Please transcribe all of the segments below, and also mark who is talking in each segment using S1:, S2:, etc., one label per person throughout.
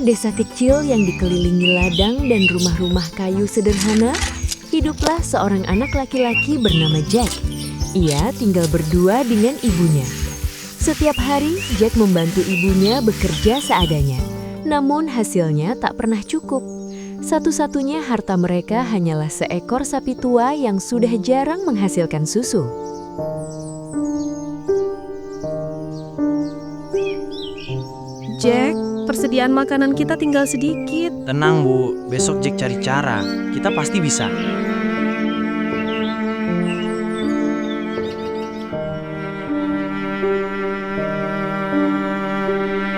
S1: sebuah desa kecil yang dikelilingi ladang dan rumah-rumah kayu sederhana, hiduplah seorang anak laki-laki bernama Jack. Ia tinggal berdua dengan ibunya. Setiap hari, Jack membantu ibunya bekerja seadanya. Namun hasilnya tak pernah cukup. Satu-satunya harta mereka hanyalah seekor sapi tua yang sudah jarang menghasilkan susu.
S2: Jack, persediaan makanan kita tinggal sedikit.
S3: Tenang Bu, besok Jack cari cara. Kita pasti bisa.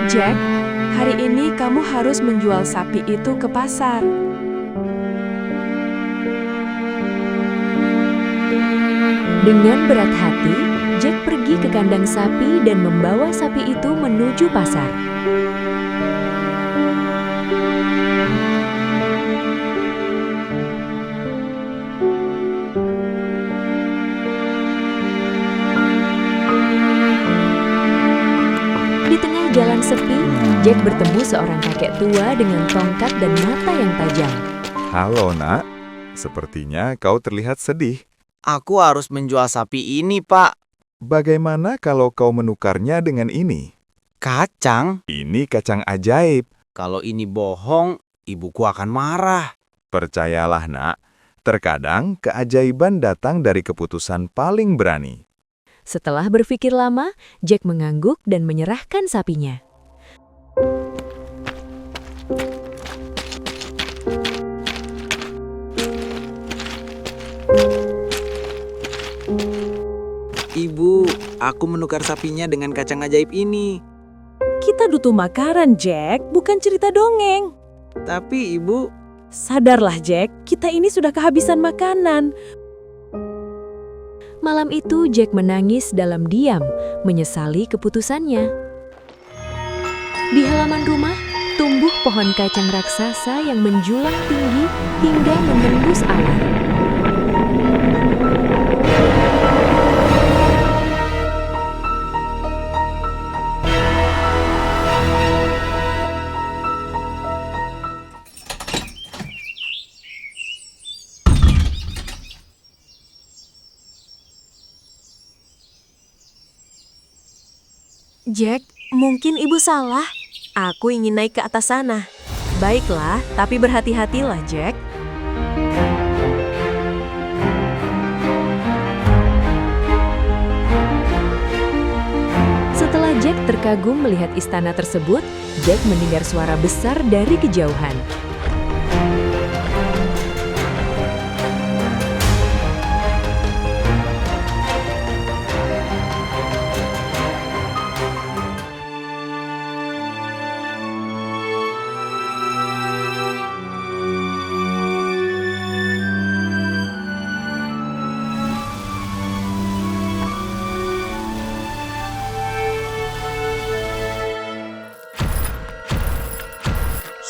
S2: Jack, hari ini kamu harus menjual sapi itu ke pasar.
S1: Dengan berat hati, Jack pergi ke kandang sapi dan membawa sapi itu menuju pasar. Di tengah jalan sepi, Jack bertemu seorang kakek tua dengan tongkat dan mata yang tajam.
S4: Halo nak, sepertinya kau terlihat sedih.
S3: Aku harus menjual sapi ini, Pak.
S4: Bagaimana kalau kau menukarnya dengan ini?
S3: Kacang?
S4: Ini kacang ajaib.
S3: Kalau ini bohong, ibuku akan marah.
S4: Percayalah nak, terkadang keajaiban datang dari keputusan paling berani.
S1: Setelah berpikir lama, Jack mengangguk dan menyerahkan sapinya.
S3: Ibu, aku menukar sapinya dengan kacang ajaib ini.
S2: Kita butuh makanan, Jack, bukan cerita dongeng.
S3: Tapi ibu...
S2: Sadarlah, Jack, kita ini sudah kehabisan makanan.
S1: Malam itu Jack menangis dalam diam, menyesali keputusannya. Di halaman rumah, tumbuh pohon kacang raksasa yang menjulang tinggi hingga menembus awan.
S2: Jack, mungkin ibu salah. Aku ingin naik ke atas sana. Baiklah, tapi berhati-hatilah, Jack.
S1: Setelah Jack terkagum melihat istana tersebut, Jack mendengar suara besar dari kejauhan.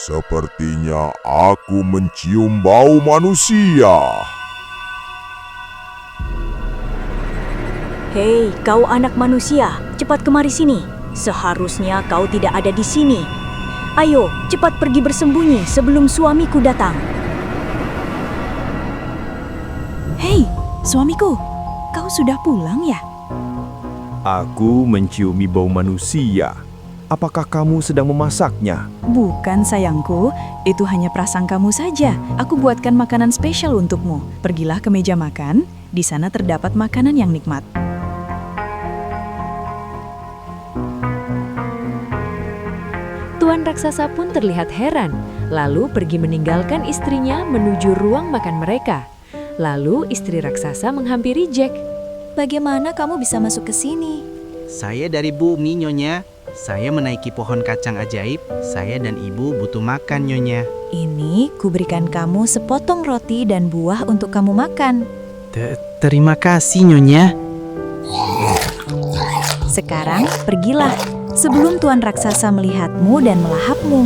S5: Sepertinya aku mencium bau manusia.
S6: Hei, kau anak manusia, cepat kemari sini. Seharusnya kau tidak ada di sini. Ayo, cepat pergi bersembunyi sebelum suamiku datang.
S7: Hei, suamiku, kau sudah pulang ya?
S8: Aku menciumi bau manusia. Apakah kamu sedang memasaknya?
S7: Bukan sayangku, itu hanya prasangkamu saja. Aku buatkan makanan spesial untukmu. Pergilah ke meja makan, di sana terdapat makanan yang nikmat.
S1: Tuan raksasa pun terlihat heran, lalu pergi meninggalkan istrinya menuju ruang makan mereka. Lalu istri raksasa menghampiri Jack.
S6: Bagaimana kamu bisa masuk ke sini?
S3: Saya dari bumi, Nyonya. Saya menaiki pohon kacang ajaib. Saya dan ibu butuh makan, Nyonya.
S6: Ini kuberikan kamu sepotong roti dan buah untuk kamu makan.
S3: Terima kasih, Nyonya.
S6: Sekarang pergilah sebelum Tuan Raksasa melihatmu dan melahapmu.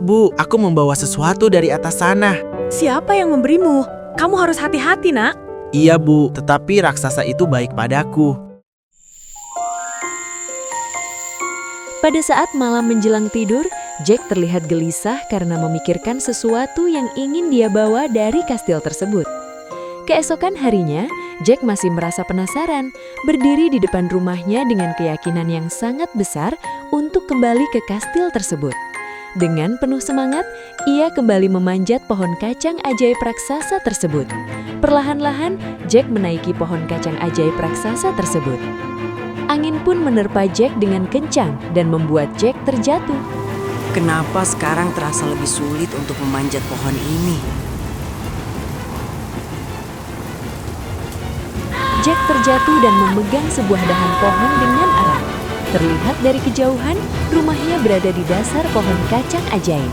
S3: Bu, aku membawa sesuatu dari atas sana.
S2: Siapa yang memberimu? Kamu harus hati-hati, Nak.
S3: Iya, Bu, tetapi raksasa itu baik padaku.
S1: Pada saat malam menjelang tidur, Jack terlihat gelisah karena memikirkan sesuatu yang ingin dia bawa dari kastil tersebut. Keesokan harinya, Jack masih merasa penasaran, berdiri di depan rumahnya dengan keyakinan yang sangat besar untuk kembali ke kastil tersebut. Dengan penuh semangat, ia kembali memanjat pohon kacang ajaib raksasa tersebut. Perlahan-lahan, Jack menaiki pohon kacang ajaib raksasa tersebut. Angin pun menerpa Jack dengan kencang dan membuat Jack terjatuh.
S9: Kenapa sekarang terasa lebih sulit untuk memanjat pohon ini?
S1: Jack terjatuh dan memegang sebuah dahan pohon dengan erat. Terlihat dari kejauhan, rumahnya berada di dasar pohon kacang ajaib.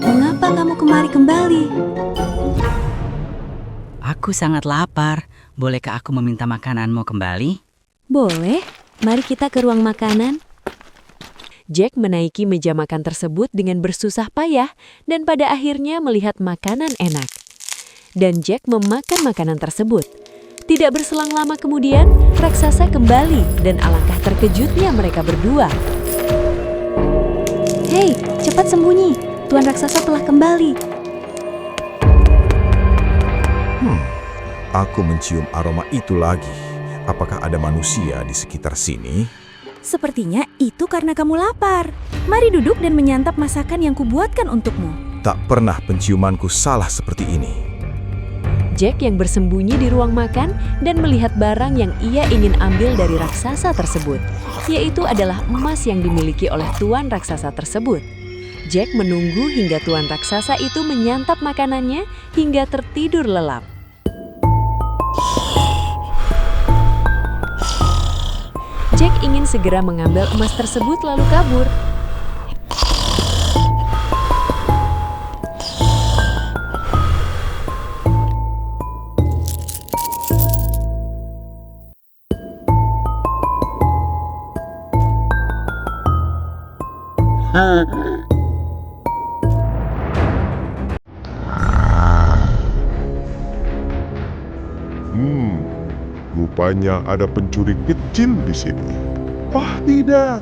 S6: Mengapa kamu kemari kembali?
S9: Aku sangat lapar. Bolehkah aku meminta makananmu kembali?
S1: Boleh, mari kita ke ruang makanan. Jack menaiki meja makan tersebut dengan bersusah payah dan pada akhirnya melihat makanan enak. Dan Jack memakan makanan tersebut. Tidak berselang lama kemudian, raksasa kembali dan alangkah terkejutnya mereka berdua.
S6: Hei, cepat sembunyi. Tuan raksasa telah kembali.
S4: Aku mencium aroma itu lagi. Apakah ada manusia di sekitar sini?
S6: Sepertinya itu karena kamu lapar. Mari duduk dan menyantap masakan yang kubuatkan untukmu.
S4: Tak pernah penciumanku salah seperti ini.
S1: Jack yang bersembunyi di ruang makan dan melihat barang yang ia ingin ambil dari raksasa tersebut, yaitu adalah emas yang dimiliki oleh tuan raksasa tersebut. Jack menunggu hingga tuan raksasa itu menyantap makanannya hingga tertidur lelap. Jack ingin segera mengambil emas tersebut lalu kabur.
S5: Rupanya ada pencuri kecil di sini. Wah, tidak.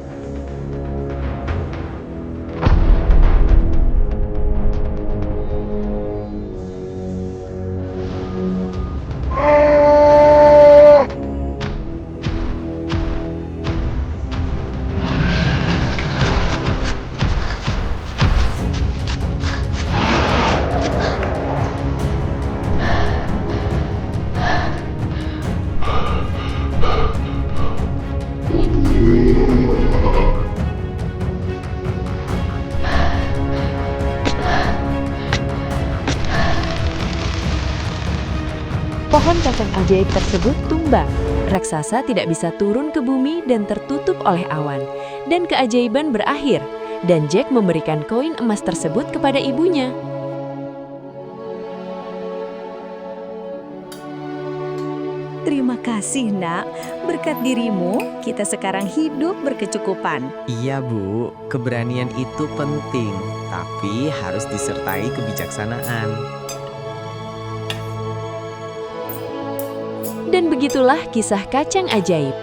S1: Pohon kacang ajaib tersebut tumbang. Raksasa tidak bisa turun ke bumi dan tertutup oleh awan. Dan keajaiban berakhir. Dan Jack memberikan koin emas tersebut kepada ibunya.
S6: Terima kasih, Nak. Berkat dirimu, kita sekarang hidup berkecukupan.
S3: Iya, Bu. Keberanian itu penting, tapi harus disertai kebijaksanaan.
S1: Dan begitulah kisah kacang ajaib.